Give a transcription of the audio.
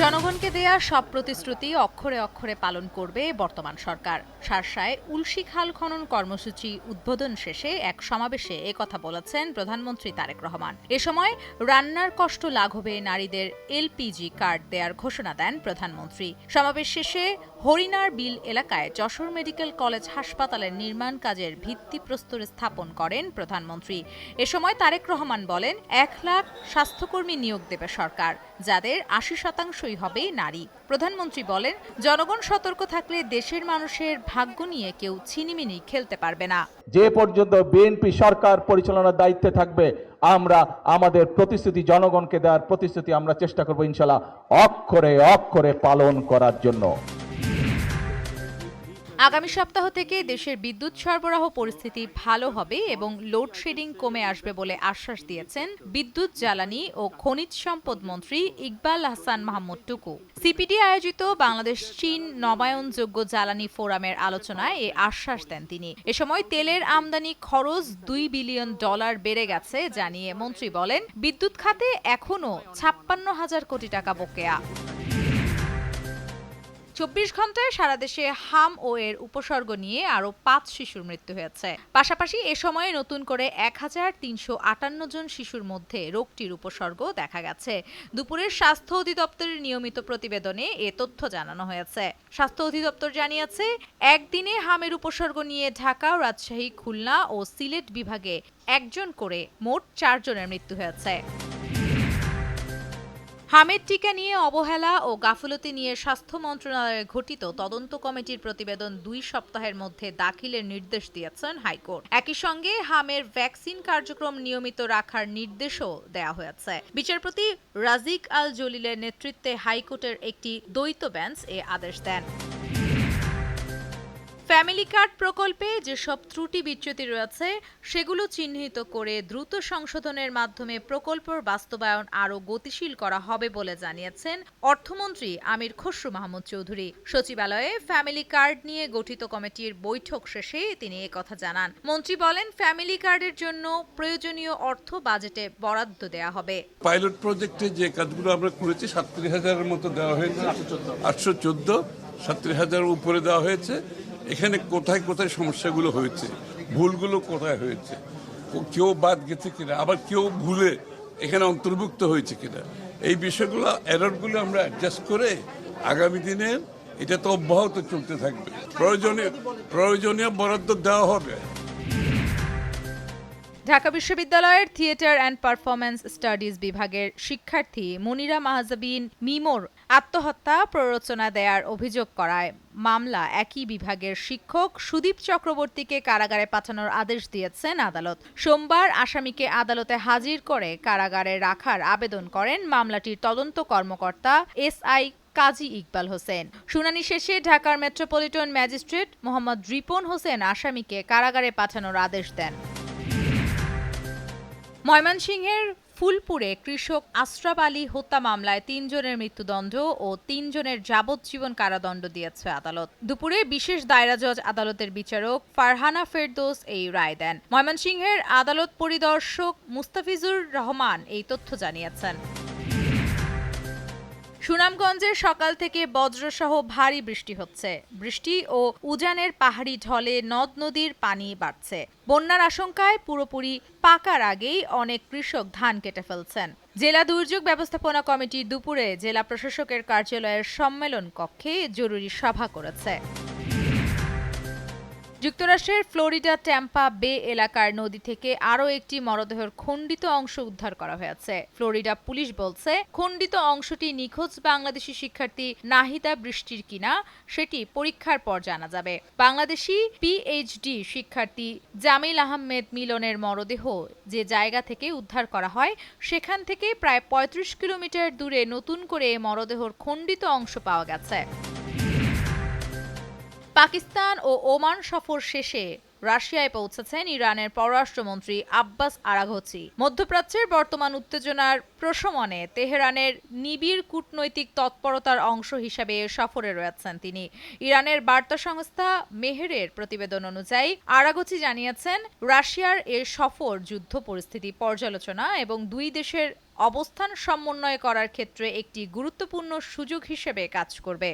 জনগণকে দেয়া সব প্রতিশ্রুতি অক্ষরে অক্ষরে পালন করবে বর্তমান সরকার। শার্শায় উলশি খাল খনন কর্মসূচি উদ্বোধন শেষে এক সমাবেশে একথা বলেছেন প্রধানমন্ত্রী তারেক রহমান। এ সময় রান্নার কষ্ট লাঘবে নারীদের এলপিজি কার্ড দেওয়ার ঘোষণা দেন প্রধানমন্ত্রী। সমাবেশ শেষে হরিণার বিল এলাকায় যশোর মেডিকেল কলেজ হাসপাতালের নির্মাণ কাজের ভিত্তিপ্রস্তর স্থাপন করেন প্রধানমন্ত্রী। এ সময় তারেক রহমান বলেন, ১ লাখ স্বাস্থ্যকর্মী নিয়োগ দেবে সরকার, যাদের ৮০% হবে নারী। প্রধানমন্ত্রী বলেন, জনগণ সতর্ক থাকলে দেশের মানুষের ভাগ্য নিয়ে কেউ ছিনিমিনি খেলতে পারবে না। যে পর্যন্ত বিএনপি সরকার পরিচালনার দায়িত্বে থাকবে, আমরা আমাদের প্রতিশ্রুতি, জনগণকে দেওয়ার প্রতিশ্রুতি আমরা চেষ্টা করব ইনশাআল্লাহ অক্ষরে অক্ষরে পালন করার জন্য। আগামী সপ্তাহ থেকে দেশের বিদ্যুৎ সরবরাহ পরিস্থিতি ভালো হবে এবং লোডশেডিং কমে আসবে বলে আশ্বাস দিয়েছেন বিদ্যুৎ, জ্বালানি ও খনিজ সম্পদ মন্ত্রী ইকবাল হাসান মাহমুদ টুকু। সিপিডি আয়োজিত বাংলাদেশ চীন নবায়নযোগ্য জ্বালানি ফোরামের আলোচনায় এ আশ্বাস দেন তিনি। এ সময় তেলের আমদানি খরচ $2 বিলিয়ন বেড়ে গেছে জানিয়ে মন্ত্রী বলেন, বিদ্যুৎ খাতে এখনও ৫৬,০০০ কোটি টাকা বকেয়া। ২৪ ঘন্টায় সারা দেশে হাম ও এর উপসর্গ নিয়ে আরও ৫ শিশুর মৃত্যু হয়েছে। পাশাপাশি এ সময়ে নতুন করে ১,৩৫৮ জন শিশুর মধ্যে রোগটির উপসর্গ দেখা গেছে। দুপুরের স্বাস্থ্য অধিদপ্তরের নিয়মিত প্রতিবেদনে এ তথ্য জানানো হয়েছে। স্বাস্থ্য অধিদপ্তর জানিয়েছে, একদিনে হামের উপসর্গ নিয়ে ঢাকা, রাজশাহী, খুলনা ও সিলেট বিভাগে ১ জন করে মোট ৪ জনের মৃত্যু হয়েছে। হামের টিকা নিয়ে অবহেলা ও গাফিলতি নিয়ে স্বাস্থ্য মন্ত্রণালয়ে গঠিত তদন্ত কমিটির প্রতিবেদন ২ সপ্তাহের মধ্যে দাখিলের নির্দেশ দিয়েছেন হাইকোর্ট। একই সঙ্গে হামের ভ্যাকসিন কার্যক্রম নিয়মিত রাখার নির্দেশও দেওয়া হয়েছে। বিচারপতি রাজিক আল জলিলের নেতৃত্বে হাইকোর্টের একটি দ্বৈত বেঞ্চ এ আদেশ দেন। ফ্যামিলি কার্ড প্রকল্পে যেসব ত্রুটি বিচ্যুতি রয়েছে সেগুলো চিহ্নিত করে দ্রুত সংশোধনের মাধ্যমে প্রকল্পের বাস্তবায়ন আরও গতিশীল করা হবে বলে জানিয়েছেন অর্থমন্ত্রী আমির খসরু মাহমুদ চৌধুরী। সচিবালয়ে ফ্যামিলি কার্ড নিয়ে গঠিত কমিটির বৈঠক শেষে তিনি একথা জানান। মন্ত্রী বলেন, ফ্যামিলি কার্ডের জন্য প্রয়োজনীয় অর্থ বাজেটে বরাদ্দ দেওয়া হবে। পাইলট প্রজেক্টে যে কাজগুলো আমরা করেছি ৩৭,০০০-এর মতো দেওয়া হয়েছে, ৮১৪, ৩৭,০০০-এর উপরে দেওয়া হয়েছে। এখানে কোথায় কোথায় সমস্যাগুলো হয়েছে, ভুলগুলো কোথায় হয়েছে, কেউ বাদ গেছে কিনা, আবার কেউ ভুলে এখানে অন্তর্ভুক্ত হয়েছে কিনা, এই বিষয়গুলো, এররগুলো আমরা অ্যাডজাস্ট করে আগামী দিনে এটা তো অব্যাহত চলতে থাকবে। প্রয়োজনীয় বরাদ্দ দেওয়া হবে। ঢাকা বিশ্ববিদ্যালয়ের থিয়েটার অ্যান্ড পারফরম্যান্স স্টাডিজ বিভাগের শিক্ষার্থী মনিরা মাহজাবিন মিমোর আত্মহত্যা প্ররোচনা দেওয়ার অভিযোগ করায় মামলা একই বিভাগের শিক্ষক সুদীপ চক্রবর্তীকে কারাগারে পাঠানোর আদেশ দিয়েছেন আদালত। সোমবার আসামিকে আদালতে হাজির করে কারাগারে রাখার আবেদন করেন মামলাটির তদন্ত কর্মকর্তা SI কাজী ইকবাল হোসেন। শুনানি শেষে ঢাকার মেট্রোপলিটন ম্যাজিস্ট্রেট মোহাম্মদ রিপন হোসেন আসামিকে কারাগারে পাঠানোর আদেশ দেন। ময়মনসিংহের ফুলপুরে কৃষক আশরাফ আলী হত্যা মামলায় ৩ জনের মৃত্যুদণ্ড ও ৩ জনের যাবজ্জীবন কারাদণ্ড দিয়েছে আদালত। দুপুরে বিশেষ দায়রা জজ আদালতের বিচারক ফারহানা ফেরদৌস এই রায় দেন। ময়মনসিংহের আদালত পরিদর্শক মুস্তাফিজুর রহমান এই তথ্য জানিয়েছেন। সুনামগঞ্জের সকাল থেকে বজ্রসহ ভারী বৃষ্টি হচ্ছে। বৃষ্টি ও উজানের পাহাড়ি ঢলে নদ নদীর পানি বাড়ছে। বন্যার আশঙ্কায় পুরোপুরি পাকার আগেই অনেক কৃষক ধান কেটে ফেলছেন। জেলা দুর্যোগ ব্যবস্থাপনা কমিটি দুপুরে জেলা প্রশাসকের কার্যালয়ের সম্মেলন কক্ষে জরুরি সভা করেছে। যুক্তরাষ্ট্রের ফ্লোরিডা ট্যাম্পা বে এলাকার নদী থেকে আরও একটি মরদেহের খণ্ডিত অংশ উদ্ধার করা হয়েছে। ফ্লোরিডা পুলিশ বলছে, খণ্ডিত অংশটি নিখোঁজ বাংলাদেশি শিক্ষার্থী নাহিদা বৃষ্টির কিনা সেটি পরীক্ষার পর জানা যাবে। বাংলাদেশি PhD শিক্ষার্থী জামিল আহমেদ মিলনের মরদেহ যে জায়গা থেকে উদ্ধার করা হয় সেখান থেকে প্রায় ৩৫ কিলোমিটার দূরে নতুন করে মরদেহের খণ্ডিত অংশ পাওয়া গেছে। পাকিস্তান ও ওমান সফর শেষে রাশিয়ায় পৌঁছেছেন ইরানের পররাষ্ট্রমন্ত্রী আব্বাস আরাঘচি। মধ্যপ্রাচ্যের বর্তমান উত্তেজনার প্রশমনে তেহরানের নিবিড় কূটনৈতিক তৎপরতার অংশ হিসেবে এ সফরে রয়েছেন তিনি। ইরানের বার্তা সংস্থা মেহেরের প্রতিবেদন অনুযায়ী আরাঘচি জানিয়েছেন, রাশিয়ার এ সফর যুদ্ধ পরিস্থিতি পর্যালোচনা এবং দুই দেশের অবস্থান সমন্বয় করার ক্ষেত্রে একটি গুরুত্বপূর্ণ সুযোগ হিসেবে কাজ করবে।